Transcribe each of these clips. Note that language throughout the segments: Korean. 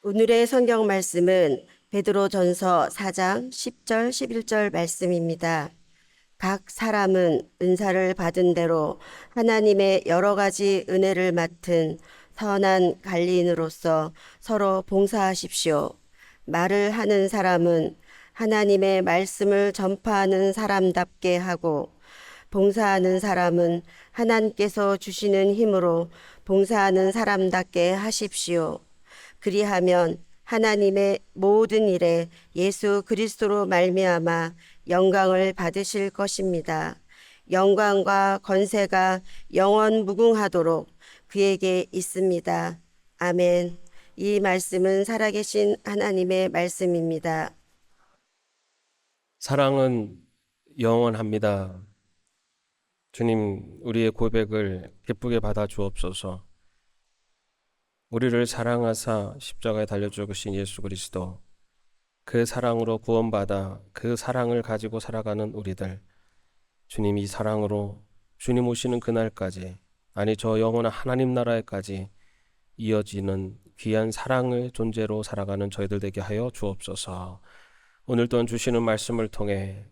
오늘의 성경 말씀은 베드로전서 4장 10절 11절 말씀입니다. 각 사람은 은사를 받은 대로 하나님의 여러 가지 은혜를 맡은 선한 관리인으로서 서로 봉사하십시오. 말을 하는 사람은 하나님의 말씀을 전파하는 사람답게 하고, 봉사하는 사람은 하나님께서 주시는 힘으로 봉사하는 사람답게 하십시오. 그리하면 하나님의 모든 일에 예수 그리스도로 말미암아 영광을 받으실 것입니다. 영광과 권세가 영원 무궁하도록 그에게 있습니다. 아멘. 이 말씀은 살아계신 하나님의 말씀입니다. 사랑은 영원합니다. 주님, 우리의 고백을 기쁘게 받아 주옵소서. 우리를 사랑하사 십자가에 달려 죽으신 예수 그리스도, 그 사랑으로 구원받아 그 사랑을 가지고 살아가는 우리들, 주님 이 사랑으로 주님 오시는 그날까지, 아니 저 영원한 하나님 나라에까지 이어지는 귀한 사랑의 존재로 살아가는 저희들 되게 하여 주옵소서. 오늘 또한 주시는 말씀을 통해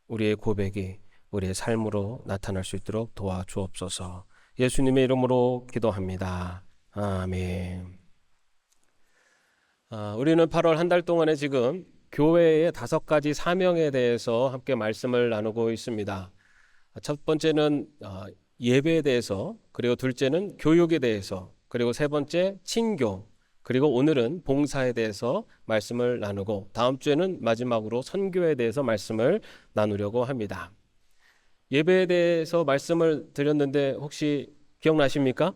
우리의 고백이 우리의 삶으로 나타날 수 있도록 도와주옵소서. 예수님의 이름으로 기도합니다. 아멘. 우리는 8월 한 달 동안에 지금 교회의 5가지 사명에 대해서 함께 말씀을 나누고 있습니다. 첫 번째는 예배에 대해서, 그리고 둘째는 교육에 대해서, 그리고 세 번째 친교, 그리고 오늘은 봉사에 대해서 말씀을 나누고, 다음 주에는 마지막으로 선교에 대해서 말씀을 나누려고 합니다. 예배에 대해서 말씀을 드렸는데 혹시 기억나십니까?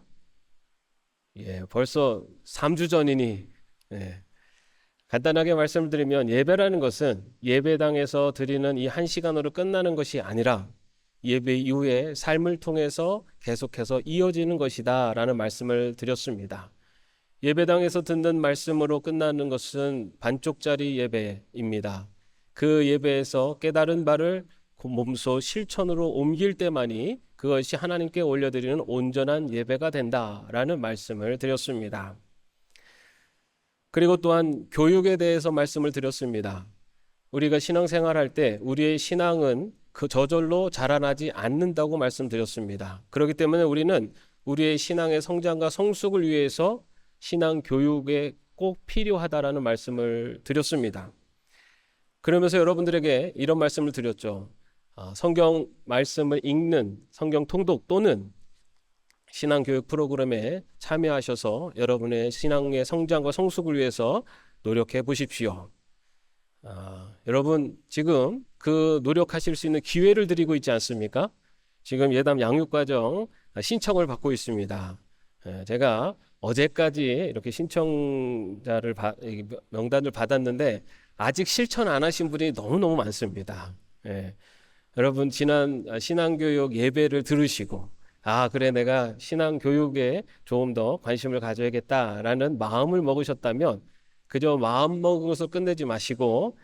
벌써 3주 전이니, 간단하게 말씀드리면 예배라는 것은 예배당에서 드리는 이 1시간으로 끝나는 것이 아니라 예배 이후에 삶을 통해서 계속해서 이어지는 것이다 라는 말씀을 드렸습니다. 예배당에서 듣는 말씀으로 끝나는 것은 반쪽짜리 예배입니다. 그 예배에서 깨달은 바를 몸소 실천으로 옮길 때만이 그것이 하나님께 올려드리는 온전한 예배가 된다라는 말씀을 드렸습니다. 그리고 또한 교육에 대해서 말씀을 드렸습니다. 우리가 신앙생활할 때 우리의 신앙은 그 저절로 자라나지 않는다고 말씀드렸습니다. 그렇기 때문에 우리는 우리의 신앙의 성장과 성숙을 위해서 신앙 교육에 꼭 필요하다라는 말씀을 드렸습니다. 그러면서 여러분들에게 이런 말씀을 드렸죠. 성경 말씀을 읽는 성경 통독 또는 신앙교육 프로그램에 참여하셔서 여러분의 신앙의 성장과 성숙을 위해서 노력해 보십시오. 여러분 지금 그 노력하실 수 있는 기회를 드리고 있지 않습니까? 지금 예담 양육과정 신청을 받고 있습니다. 제가 어제까지 이렇게 신청자를 명단을 받았는데 아직 실천 안 하신 분이 너무너무 많습니다. 여러분 지난 신앙교육 예배를 들으시고 그래 내가 신앙교육에 조금 더 관심을 가져야겠다라는 마음을 먹으셨다면 그저 마음 먹어서 끝내지 마시고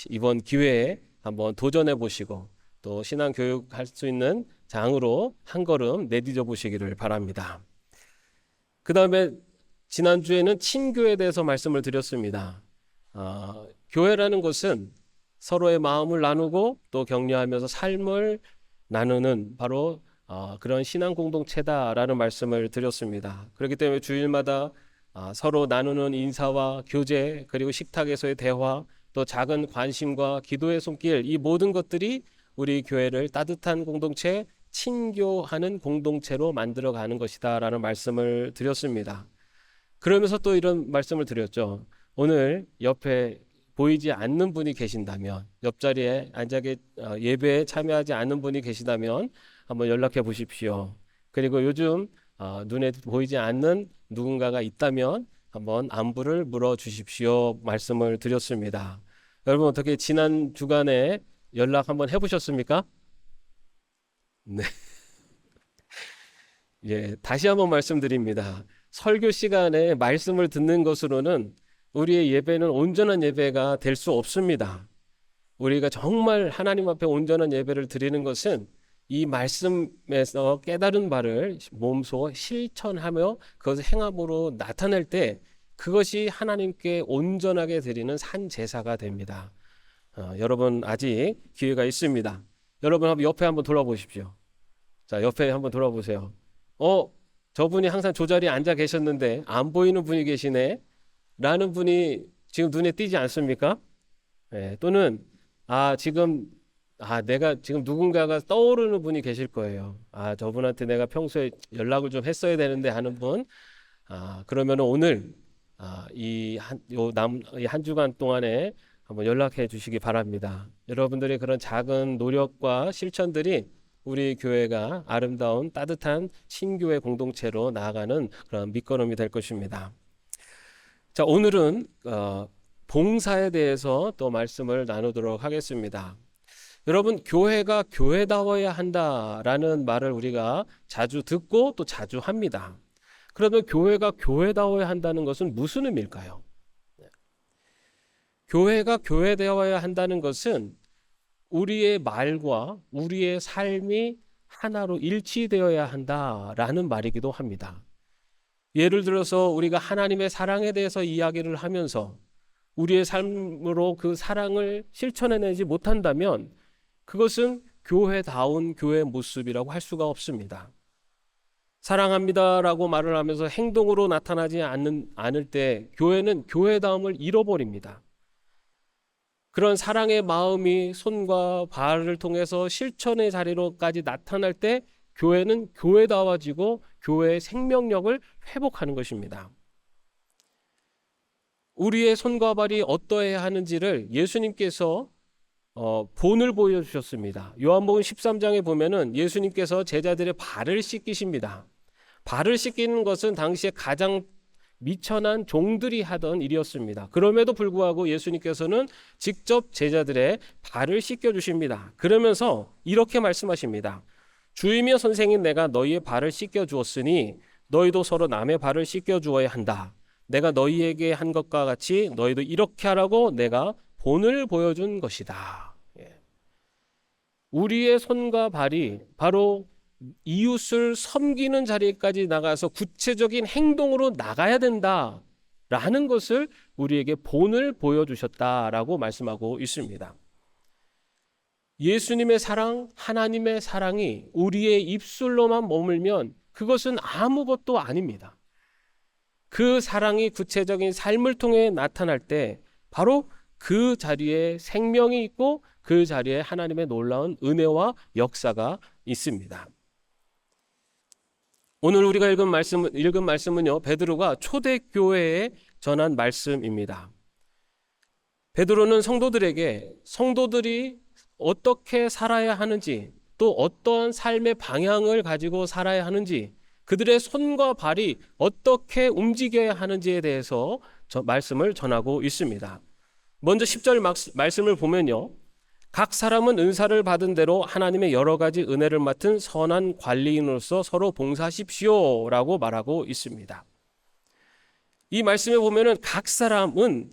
이번 기회에 한번 도전해 보시고 또 신앙교육 할 수 있는 장으로 한 걸음 내디뎌 보시기를 바랍니다. 그 다음에 지난주에는 친교에 대해서 말씀을 드렸습니다. 교회라는 것은 서로의 마음을 나누고 또 격려하면서 삶을 나누는 바로 그런 신앙 공동체다라는 말씀을 드렸습니다. 그렇기 때문에 주일마다 서로 나누는 인사와 교제, 그리고 식탁에서의 대화, 또 작은 관심과 기도의 손길, 이 모든 것들이 우리 교회를 따뜻한 공동체, 친교하는 공동체로 만들어가는 것이다 라는 말씀을 드렸습니다. 그러면서 또 이런 말씀을 드렸죠. 오늘 옆에 보이지 않는 분이 계신다면, 옆자리에 예배에 참여하지 않는 분이 계시다면 한번 연락해 보십시오. 그리고 요즘 눈에 보이지 않는 누군가가 있다면 한번 안부를 물어주십시오 말씀을 드렸습니다. 여러분 어떻게 지난 주간에 연락 한번 해보셨습니까? 네. 다시 한번 말씀드립니다. 설교 시간에 말씀을 듣는 것으로는 우리의 예배는 온전한 예배가 될 수 없습니다. 우리가 정말 하나님 앞에 온전한 예배를 드리는 것은 이 말씀에서 깨달은 바를 몸소 실천하며 그것을 행함으로 나타낼 때 그것이 하나님께 온전하게 드리는 산 제사가 됩니다. 여러분 아직 기회가 있습니다. 여러분 옆에 한번 돌아보십시오. 자, 옆에 한번 돌아보세요. 저분이 항상 저 자리에 앉아 계셨는데 안 보이는 분이 계시네 라는 분이 지금 눈에 띄지 않습니까? 또는 내가 지금 누군가가 떠오르는 분이 계실 거예요. 저분한테 내가 평소에 연락을 좀 했어야 되는데 하는 분. 그러면 오늘 이 한 주간 동안에 한번 연락해 주시기 바랍니다. 여러분들의 그런 작은 노력과 실천들이 우리 교회가 아름다운 따뜻한 신교회 공동체로 나아가는 그런 밑거름이 될 것입니다. 자, 오늘은 봉사에 대해서 또 말씀을 나누도록 하겠습니다. 여러분, 교회가 교회다워야 한다라는 말을 우리가 자주 듣고 또 자주 합니다. 그러면 교회가 교회다워야 한다는 것은 무슨 의미일까요? 교회가 교회되어야 한다는 것은 우리의 말과 우리의 삶이 하나로 일치되어야 한다라는 말이기도 합니다. 예를 들어서 우리가 하나님의 사랑에 대해서 이야기를 하면서 우리의 삶으로 그 사랑을 실천해내지 못한다면 그것은 교회다운 교회 모습이라고 할 수가 없습니다. 사랑합니다라고 말을 하면서 행동으로 나타나지 않을 때 교회는 교회다움을 잃어버립니다. 그런 사랑의 마음이 손과 발을 통해서 실천의 자리로까지 나타날 때 교회는 교회다워지고 교회의 생명력을 회복하는 것입니다. 우리의 손과 발이 어떠해야 하는지를 예수님께서 본을 보여주셨습니다. 요한복음 13장에 보면은 예수님께서 제자들의 발을 씻기십니다. 발을 씻기는 것은 당시에 가장 미천한 종들이 하던 일이었습니다. 그럼에도 불구하고 예수님께서는 직접 제자들의 발을 씻겨주십니다. 그러면서 이렇게 말씀하십니다. 주이며 선생인 내가 너희의 발을 씻겨주었으니 너희도 서로 남의 발을 씻겨주어야 한다. 내가 너희에게 한 것과 같이 너희도 이렇게 하라고 내가 본을 보여준 것이다. 우리의 손과 발이 바로 이웃을 섬기는 자리까지 나가서 구체적인 행동으로 나가야 된다라는 것을 우리에게 본을 보여주셨다라고 말씀하고 있습니다. 예수님의 사랑, 하나님의 사랑이 우리의 입술로만 머물면 그것은 아무것도 아닙니다. 그 사랑이 구체적인 삶을 통해 나타날 때 바로 그 자리에 생명이 있고 그 자리에 하나님의 놀라운 은혜와 역사가 있습니다. 오늘 우리가 읽은 말씀은요, 베드로가 초대교회에 전한 말씀입니다. 베드로는 성도들이 어떻게 살아야 하는지, 또 어떠한 삶의 방향을 가지고 살아야 하는지, 그들의 손과 발이 어떻게 움직여야 하는지에 대해서 말씀을 전하고 있습니다. 먼저 10절 말씀을 보면요, 각 사람은 은사를 받은 대로 하나님의 여러 가지 은혜를 맡은 선한 관리인으로서 서로 봉사하십시오 라고 말하고 있습니다. 이 말씀에 보면은 각 사람은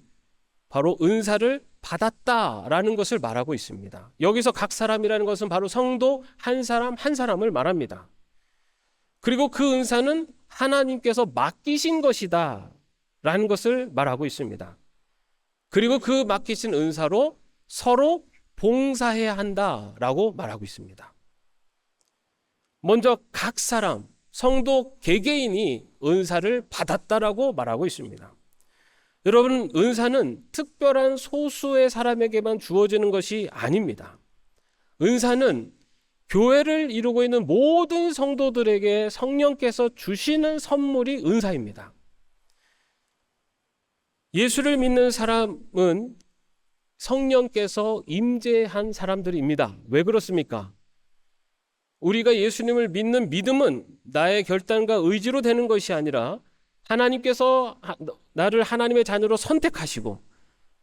바로 은사를 받았다라는 것을 말하고 있습니다. 여기서 각 사람이라는 것은 바로 성도 한 사람 한 사람을 말합니다. 그리고 그 은사는 하나님께서 맡기신 것이다 라는 것을 말하고 있습니다. 그리고 그 맡기신 은사로 서로 봉사해야 한다라고 말하고 있습니다. 먼저 각 사람, 성도 개개인이 은사를 받았다라고 말하고 있습니다. 여러분, 은사는 특별한 소수의 사람에게만 주어지는 것이 아닙니다. 은사는 교회를 이루고 있는 모든 성도들에게 성령께서 주시는 선물이 은사입니다. 예수를 믿는 사람은 성령께서 임재한 사람들입니다. 왜 그렇습니까? 우리가 예수님을 믿는 믿음은 나의 결단과 의지로 되는 것이 아니라 하나님께서 나를 하나님의 자녀로 선택하시고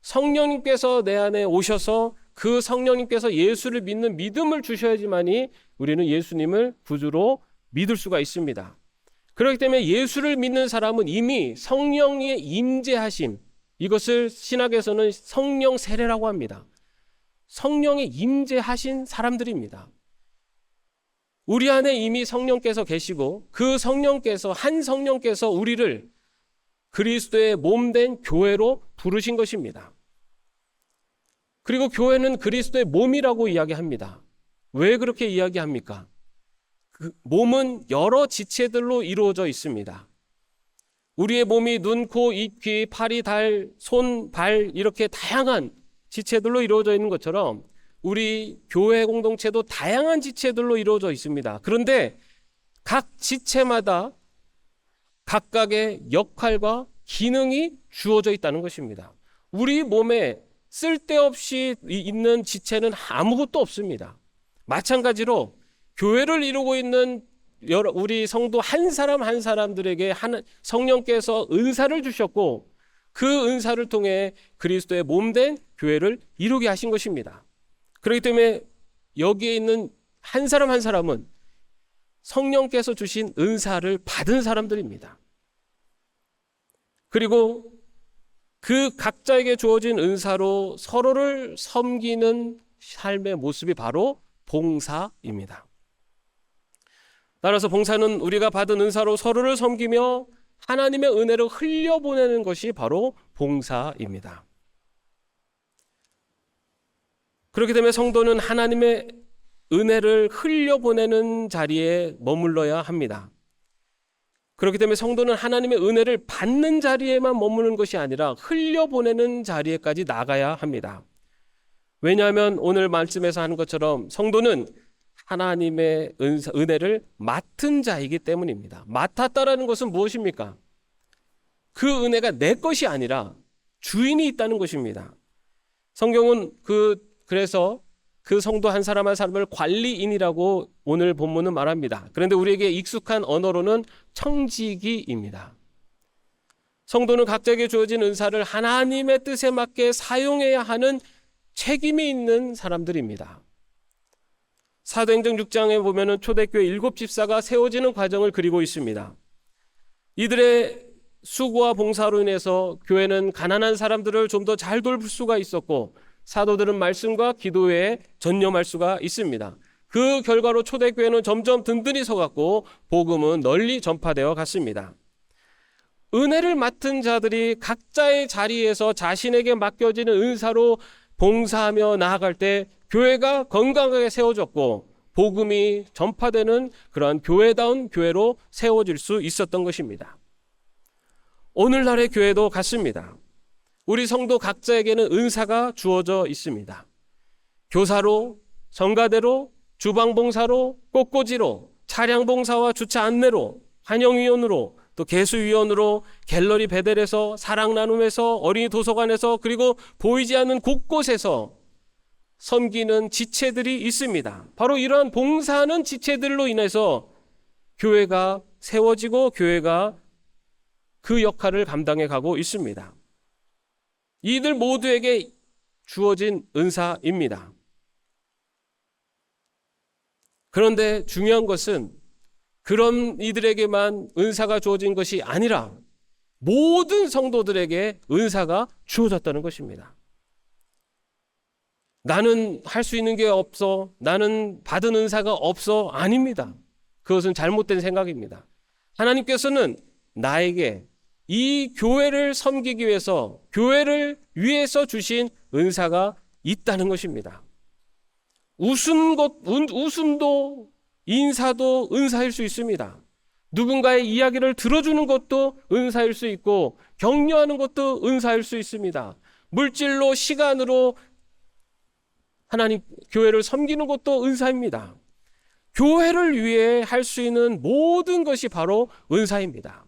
성령님께서 내 안에 오셔서 그 성령님께서 예수를 믿는 믿음을 주셔야지만이 우리는 예수님을 구주로 믿을 수가 있습니다. 그렇기 때문에 예수를 믿는 사람은 이미 성령의 임재하심, 이것을 신학에서는 성령 세례라고 합니다. 성령이 임재하신 사람들입니다. 우리 안에 이미 성령께서 계시고 그 성령께서 우리를 그리스도의 몸된 교회로 부르신 것입니다. 그리고 교회는 그리스도의 몸이라고 이야기합니다. 왜 그렇게 이야기합니까? 그 몸은 여러 지체들로 이루어져 있습니다. 우리의 몸이 눈, 코, 입, 귀, 팔이, 달, 손, 발 이렇게 다양한 지체들로 이루어져 있는 것처럼 우리 교회 공동체도 다양한 지체들로 이루어져 있습니다. 그런데 각 지체마다 각각의 역할과 기능이 주어져 있다는 것입니다. 우리 몸에 쓸데없이 있는 지체는 아무것도 없습니다. 마찬가지로 교회를 이루고 있는 우리 성도 한 사람 한 사람들에게 성령께서 은사를 주셨고 그 은사를 통해 그리스도의 몸된 교회를 이루게 하신 것입니다. 그렇기 때문에 여기에 있는 한 사람 한 사람은 성령께서 주신 은사를 받은 사람들입니다. 그리고 그 각자에게 주어진 은사로 서로를 섬기는 삶의 모습이 바로 봉사입니다. 따라서 봉사는 우리가 받은 은사로 서로를 섬기며 하나님의 은혜를 흘려보내는 것이 바로 봉사입니다. 그렇기 때문에 성도는 하나님의 은혜를 흘려보내는 자리에 머물러야 합니다. 그렇기 때문에 성도는 하나님의 은혜를 받는 자리에만 머무는 것이 아니라 흘려보내는 자리에까지 나가야 합니다. 왜냐하면 오늘 말씀에서 하는 것처럼 성도는 하나님의 은혜를 맡은 자이기 때문입니다. 맡았다라는 것은 무엇입니까? 그 은혜가 내 것이 아니라 주인이 있다는 것입니다. 성경은 그래서 그 성도 한 사람 한 사람을 관리인이라고 오늘 본문은 말합니다. 그런데 우리에게 익숙한 언어로는 청지기입니다. 성도는 각자에게 주어진 은사를 하나님의 뜻에 맞게 사용해야 하는 책임이 있는 사람들입니다. 사도행전 6장에 보면 초대교회 7집사가 세워지는 과정을 그리고 있습니다. 이들의 수고와 봉사로 인해서 교회는 가난한 사람들을 좀 더 잘 돌볼 수가 있었고 사도들은 말씀과 기도에 전념할 수가 있습니다. 그 결과로 초대교회는 점점 든든히 서갔고 복음은 널리 전파되어 갔습니다. 은혜를 맡은 자들이 각자의 자리에서 자신에게 맡겨지는 은사로 봉사하며 나아갈 때 교회가 건강하게 세워졌고 복음이 전파되는 그러한 교회다운 교회로 세워질 수 있었던 것입니다. 오늘날의 교회도 같습니다. 우리 성도 각자에게는 은사가 주어져 있습니다. 교사로, 성가대로, 주방봉사로, 꽃꽂이로, 차량봉사와 주차 안내로, 환영위원으로, 또 개수위원으로, 갤러리 배달에서, 사랑나눔에서, 어린이 도서관에서, 그리고 보이지 않는 곳곳에서 섬기는 지체들이 있습니다. 바로 이러한 봉사하는 지체들로 인해서 교회가 세워지고 교회가 그 역할을 감당해 가고 있습니다. 이들 모두에게 주어진 은사입니다. 그런데 중요한 것은 그런 이들에게만 은사가 주어진 것이 아니라 모든 성도들에게 은사가 주어졌다는 것입니다. 나는 할 수 있는 게 없어, 나는 받은 은사가 없어, 아닙니다. 그것은 잘못된 생각입니다. 하나님께서는 나에게 이 교회를 섬기기 위해서 교회를 위해서 주신 은사가 있다는 것입니다. 웃음도 인사도 은사일 수 있습니다. 누군가의 이야기를 들어주는 것도 은사일 수 있고 격려하는 것도 은사일 수 있습니다. 물질로 시간으로 하나님 교회를 섬기는 것도 은사입니다. 교회를 위해 할 수 있는 모든 것이 바로 은사입니다.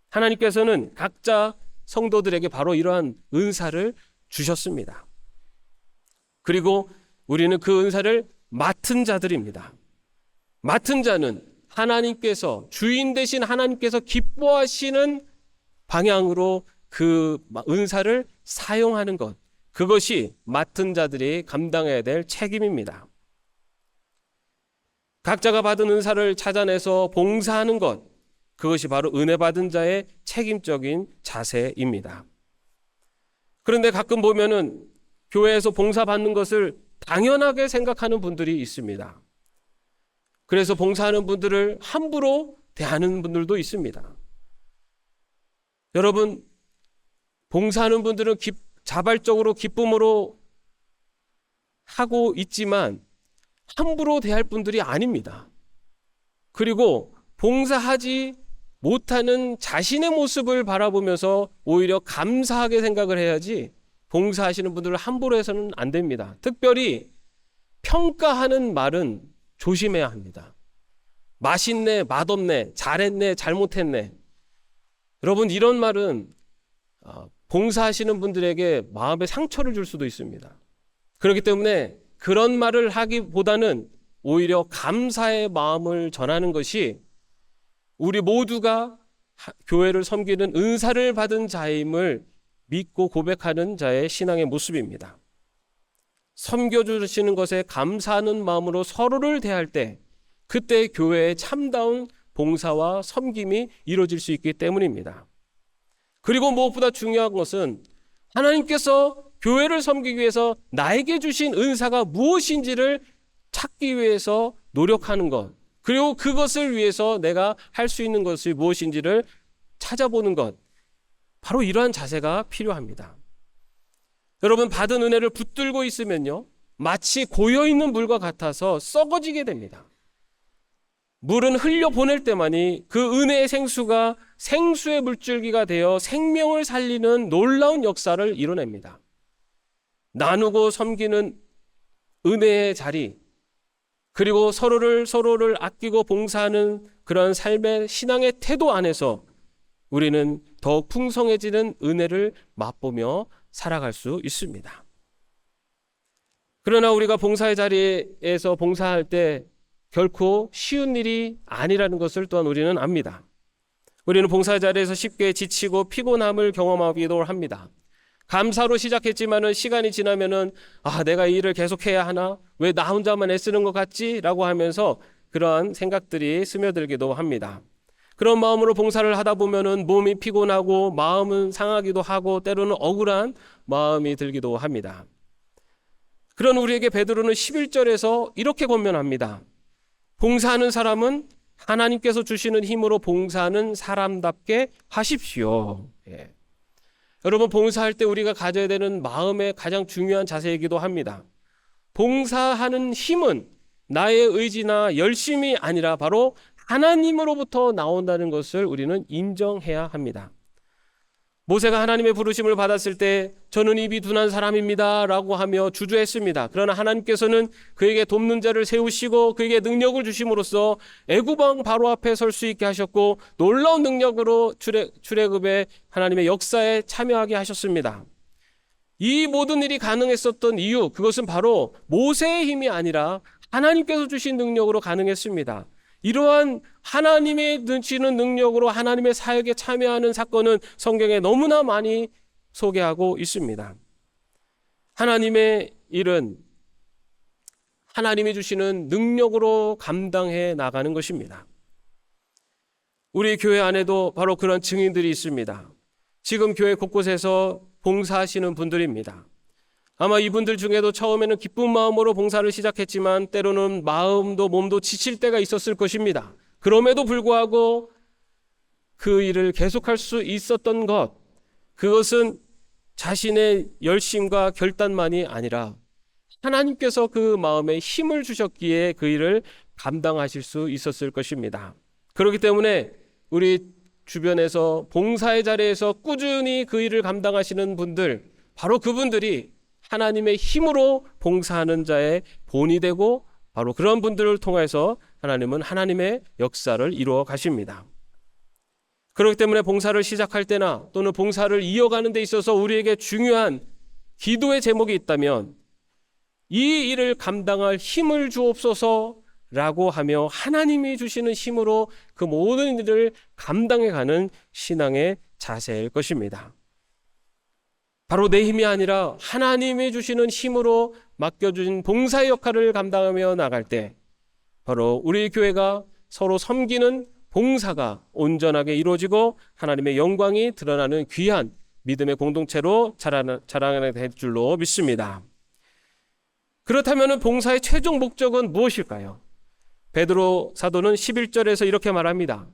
하나님께서는 각자 성도들에게 바로 이러한 은사를 주셨습니다. 그리고 우리는 그 은사를 맡은 자들입니다. 맡은 자는 하나님께서 주인 되신 하나님께서 기뻐하시는 방향으로 그 은사를 사용하는 것, 그것이 맡은 자들이 감당해야 될 책임입니다. 각자가 받은 은사를 찾아내서 봉사하는 것, 그것이 바로 은혜 받은 자의 책임적인 자세입니다. 그런데 가끔 보면은 교회에서 봉사받는 것을 당연하게 생각하는 분들이 있습니다. 그래서 봉사하는 분들을 함부로 대하는 분들도 있습니다. 여러분, 봉사하는 분들은 자발적으로 기쁨으로 하고 있지만 함부로 대할 분들이 아닙니다. 그리고 봉사하지 못하는 자신의 모습을 바라보면서 오히려 감사하게 생각을 해야지, 봉사하시는 분들을 함부로 해서는 안 됩니다. 특별히 평가하는 말은 조심해야 합니다. 맛있네, 맛없네, 잘했네, 잘못했네. 여러분, 이런 말은 봉사하시는 분들에게 마음에 상처를 줄 수도 있습니다. 그렇기 때문에 그런 말을 하기보다는 오히려 감사의 마음을 전하는 것이 우리 모두가 교회를 섬기는 은사를 받은 자임을 믿고 고백하는 자의 신앙의 모습입니다. 섬겨주시는 것에 감사하는 마음으로 서로를 대할 때, 그때 교회의 참다운 봉사와 섬김이 이루어질 수 있기 때문입니다. 그리고 무엇보다 중요한 것은 하나님께서 교회를 섬기기 위해서 나에게 주신 은사가 무엇인지를 찾기 위해서 노력하는 것, 그리고 그것을 위해서 내가 할 수 있는 것이 무엇인지를 찾아보는 것, 바로 이러한 자세가 필요합니다. 여러분, 받은 은혜를 붙들고 있으면요, 마치 고여있는 물과 같아서 썩어지게 됩니다. 물은 흘려보낼 때만이 그 은혜의 생수가 생수의 물줄기가 되어 생명을 살리는 놀라운 역사를 이뤄냅니다. 나누고 섬기는 은혜의 자리, 그리고 서로를 아끼고 봉사하는 그런 삶의 신앙의 태도 안에서 우리는 더욱 풍성해지는 은혜를 맛보며 살아갈 수 있습니다. 그러나 우리가 봉사의 자리에서 봉사할 때 결코 쉬운 일이 아니라는 것을 또한 우리는 압니다. 우리는 봉사의 자리에서 쉽게 지치고 피곤함을 경험하기도 합니다. 감사로 시작했지만은 시간이 지나면은 내가 이 일을 계속해야 하나? 왜 나 혼자만 애쓰는 것 같지? 라고 하면서 그러한 생각들이 스며들기도 합니다. 그런 마음으로 봉사를 하다 보면은 몸이 피곤하고 마음은 상하기도 하고 때로는 억울한 마음이 들기도 합니다. 그런 우리에게 베드로는 11절에서 이렇게 권면합니다. 봉사하는 사람은 하나님께서 주시는 힘으로 봉사하는 사람답게 하십시오. 여러분, 봉사할 때 우리가 가져야 되는 마음의 가장 중요한 자세이기도 합니다. 봉사하는 힘은 나의 의지나 열심이 아니라 바로 하나님으로부터 나온다는 것을 우리는 인정해야 합니다. 모세가 하나님의 부르심을 받았을 때 저는 입이 둔한 사람입니다 라고 하며 주저했습니다. 그러나 하나님께서는 그에게 돕는 자를 세우시고 그에게 능력을 주심으로써 애굽왕 바로 앞에 설 수 있게 하셨고 놀라운 능력으로 출애굽의 하나님의 역사에 참여하게 하셨습니다. 이 모든 일이 가능했었던 이유, 그것은 바로 모세의 힘이 아니라 하나님께서 주신 능력으로 가능했습니다. 이러한 하나님의 주시는 능력으로 하나님의 사역에 참여하는 사건은 성경에 너무나 많이 소개하고 있습니다. 하나님의 일은 하나님이 주시는 능력으로 감당해 나가는 것입니다. 우리 교회 안에도 바로 그런 증인들이 있습니다. 지금 교회 곳곳에서 봉사하시는 분들입니다. 아마 이분들 중에도 처음에는 기쁜 마음으로 봉사를 시작했지만 때로는 마음도 몸도 지칠 때가 있었을 것입니다. 그럼에도 불구하고 그 일을 계속할 수 있었던 것, 그것은 자신의 열심과 결단만이 아니라 하나님께서 그 마음에 힘을 주셨기에 그 일을 감당하실 수 있었을 것입니다. 그렇기 때문에 우리 주변에서 봉사의 자리에서 꾸준히 그 일을 감당하시는 분들, 바로 그분들이 하나님의 힘으로 봉사하는 자의 본이 되고 바로 그런 분들을 통해서 하나님은 하나님의 역사를 이루어 가십니다. 그렇기 때문에 봉사를 시작할 때나 또는 봉사를 이어가는 데 있어서 우리에게 중요한 기도의 제목이 있다면 이 일을 감당할 힘을 주옵소서라고 하며 하나님이 주시는 힘으로 그 모든 일을 감당해가는 신앙의 자세일 것입니다. 바로 내 힘이 아니라 하나님이 주시는 힘으로 맡겨주신 봉사의 역할을 감당하며 나갈 때 바로 우리 교회가 서로 섬기는 봉사가 온전하게 이루어지고 하나님의 영광이 드러나는 귀한 믿음의 공동체로 자라나게 될 줄로 믿습니다. 그렇다면 봉사의 최종 목적은 무엇일까요? 베드로 사도는 11절에서 이렇게 말합니다.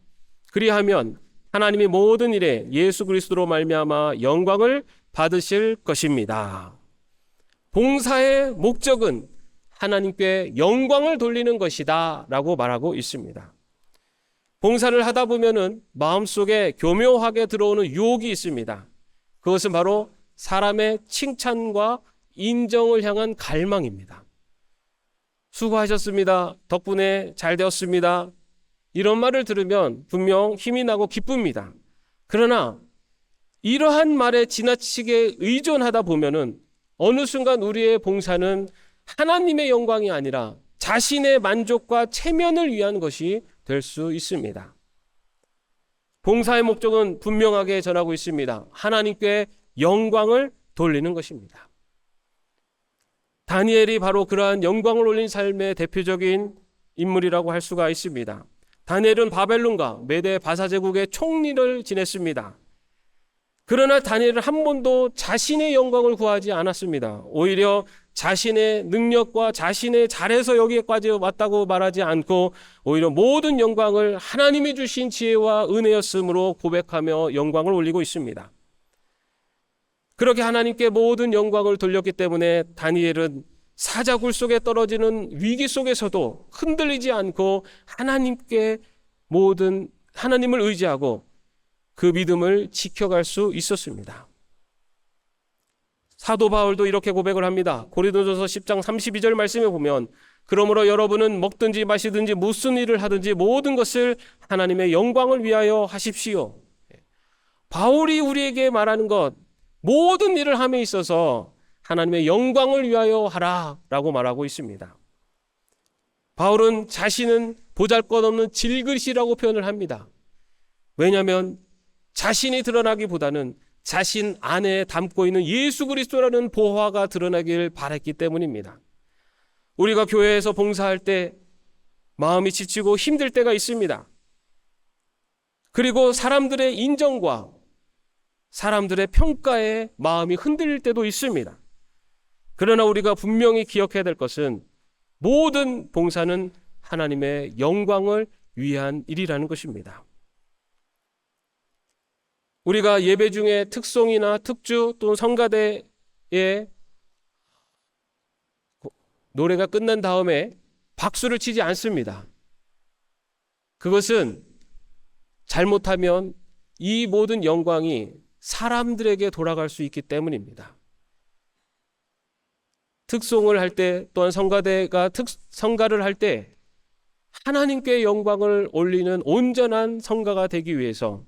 그리하면 하나님이 모든 일에 예수 그리스도로 말미암아 영광을 받으실 것입니다. 봉사의 목적은 하나님께 영광을 돌리는 것이다 라고 말하고 있습니다. 봉사를 하다 보면은 마음속에 교묘하게 들어오는 유혹이 있습니다. 그것은 바로 사람의 칭찬과 인정을 향한 갈망입니다. 수고하셨습니다. 덕분에 잘 되었습니다. 이런 말을 들으면 분명 힘이 나고 기쁩니다. 그러나 이러한 말에 지나치게 의존하다 보면은 어느 순간 우리의 봉사는 하나님의 영광이 아니라 자신의 만족과 체면을 위한 것이 될 수 있습니다. 봉사의 목적은 분명하게 전하고 있습니다. 하나님께 영광을 돌리는 것입니다. 다니엘이 바로 그러한 영광을 올린 삶의 대표적인 인물이라고 할 수가 있습니다. 다니엘은 바벨론과 메대 바사 제국의 총리를 지냈습니다. 그러나 다니엘은 한 번도 자신의 영광을 구하지 않았습니다. 오히려 자신의 능력과 자신의 잘해서 여기까지 왔다고 말하지 않고 오히려 모든 영광을 하나님이 주신 지혜와 은혜였으므로 고백하며 영광을 올리고 있습니다. 그렇게 하나님께 모든 영광을 돌렸기 때문에 다니엘은 사자굴 속에 떨어지는 위기 속에서도 흔들리지 않고 하나님을 의지하고 그 믿음을 지켜갈 수 있었습니다. 사도 바울도 이렇게 고백을 합니다. 고린도전서 10장 32절 말씀에 보면 그러므로 여러분은 먹든지 마시든지 무슨 일을 하든지 모든 것을 하나님의 영광을 위하여 하십시오. 바울이 우리에게 말하는 것, 모든 일을 함에 있어서 하나님의 영광을 위하여 하라 라고 말하고 있습니다. 바울은 자신은 보잘것없는 질그릇이라고 표현을 합니다. 왜냐하면 자신이 드러나기보다는 자신 안에 담고 있는 예수 그리스도라는 보화가 드러나길 바랐기 때문입니다. 우리가 교회에서 봉사할 때 마음이 지치고 힘들 때가 있습니다. 그리고 사람들의 인정과 사람들의 평가에 마음이 흔들릴 때도 있습니다. 그러나 우리가 분명히 기억해야 될 것은 모든 봉사는 하나님의 영광을 위한 일이라는 것입니다. 우리가 예배 중에 특송이나 특주 또는 성가대의 노래가 끝난 다음에 박수를 치지 않습니다. 그것은 잘못하면 이 모든 영광이 사람들에게 돌아갈 수 있기 때문입니다. 특송을 할 때 또한 성가를 할 때 하나님께 영광을 올리는 온전한 성가가 되기 위해서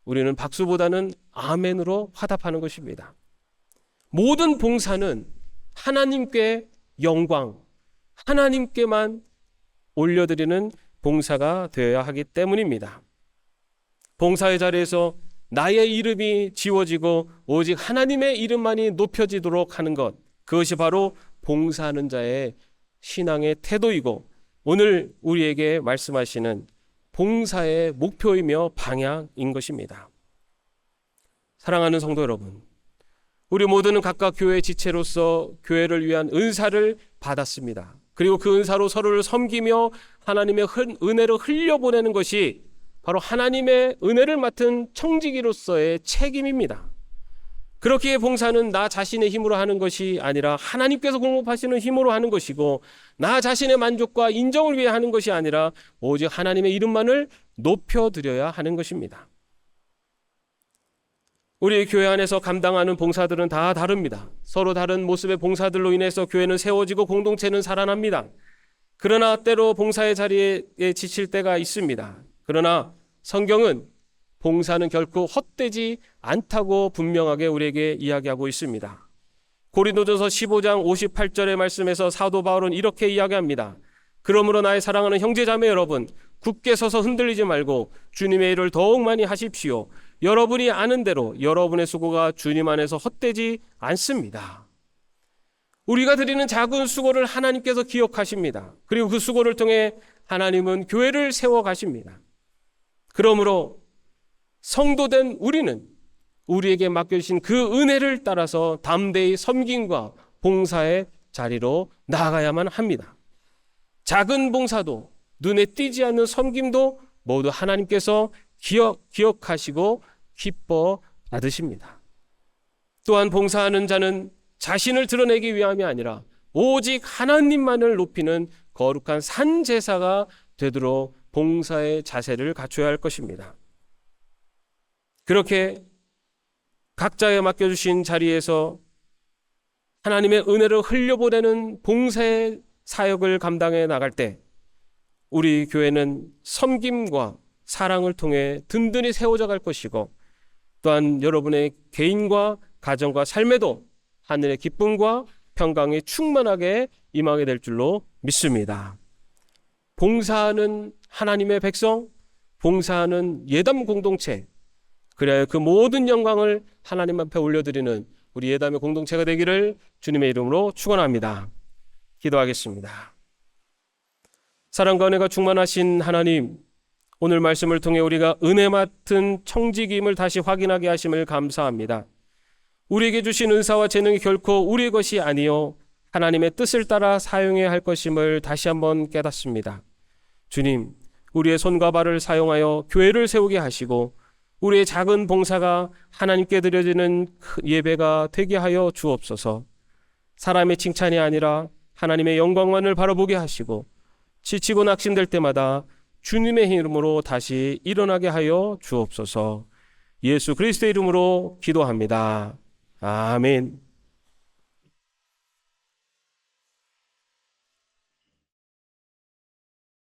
우리는 박수보다는 아멘으로 화답하는 것입니다. 모든 봉사는 하나님께 영광, 하나님께만 올려드리는 봉사가 되어야 하기 때문입니다. 봉사의 자리에서 나의 이름이 지워지고 오직 하나님의 이름만이 높여지도록 하는 것, 그것이 바로 봉사하는 자의 신앙의 태도이고 오늘 우리에게 말씀하시는 봉사의 목표이며 방향인 것입니다. 사랑하는 성도 여러분, 우리 모두는 각각 교회의 지체로서 교회를 위한 은사를 받았습니다. 그리고 그 은사로 서로를 섬기며 하나님의 은혜를 흘려보내는 것이 바로 하나님의 은혜를 맡은 청지기로서의 책임입니다. 그렇기에 봉사는 나 자신의 힘으로 하는 것이 아니라 하나님께서 공급하시는 힘으로 하는 것이고 나 자신의 만족과 인정을 위해 하는 것이 아니라 오직 하나님의 이름만을 높여드려야 하는 것입니다. 우리 교회 안에서 감당하는 봉사들은 다 다릅니다. 서로 다른 모습의 봉사들로 인해서 교회는 세워지고 공동체는 살아납니다. 그러나 때로 봉사의 자리에 지칠 때가 있습니다. 그러나 성경은 봉사는 결코 헛되지 않다고 분명하게 우리에게 이야기하고 있습니다. 고린도전서 15장 58절의 말씀에서 사도 바울은 이렇게 이야기합니다. 그러므로 나의 사랑하는 형제자매 여러분, 굳게 서서 흔들리지 말고 주님의 일을 더욱 많이 하십시오. 여러분이 아는 대로 여러분의 수고가 주님 안에서 헛되지 않습니다. 우리가 드리는 작은 수고를 하나님께서 기억하십니다. 그리고 그 수고를 통해 하나님은 교회를 세워가십니다. 그러므로 성도된 우리는 우리에게 맡겨주신 그 은혜를 따라서 담대히 섬김과 봉사의 자리로 나아가야만 합니다. 작은 봉사도 눈에 띄지 않는 섬김도 모두 하나님께서 기억하시고 기뻐 받으십니다. 또한 봉사하는 자는 자신을 드러내기 위함이 아니라 오직 하나님만을 높이는 거룩한 산 제사가 되도록 봉사의 자세를 갖춰야 할 것입니다. 그렇게 각자에 맡겨주신 자리에서 하나님의 은혜를 흘려보내는 봉사의 사역을 감당해 나갈 때 우리 교회는 섬김과 사랑을 통해 든든히 세워져 갈 것이고, 또한 여러분의 개인과 가정과 삶에도 하늘의 기쁨과 평강이 충만하게 임하게 될 줄로 믿습니다. 봉사하는 하나님의 백성, 봉사하는 예담 공동체, 그래야 그 모든 영광을 하나님 앞에 올려드리는 우리 예담의 공동체가 되기를 주님의 이름으로 축원합니다. 기도하겠습니다. 사랑과 은혜가 충만하신 하나님, 오늘 말씀을 통해 우리가 은혜 맡은 청지기임을 다시 확인하게 하심을 감사합니다. 우리에게 주신 은사와 재능이 결코 우리의 것이 아니요 하나님의 뜻을 따라 사용해야 할 것임을 다시 한번 깨닫습니다. 주님, 우리의 손과 발을 사용하여 교회를 세우게 하시고 우리의 작은 봉사가 하나님께 드려지는 예배가 되게 하여 주옵소서. 사람의 칭찬이 아니라 하나님의 영광만을 바라보게 하시고 지치고 낙심될 때마다 주님의 이름으로 다시 일어나게 하여 주옵소서. 예수 그리스도의 이름으로 기도합니다. 아멘.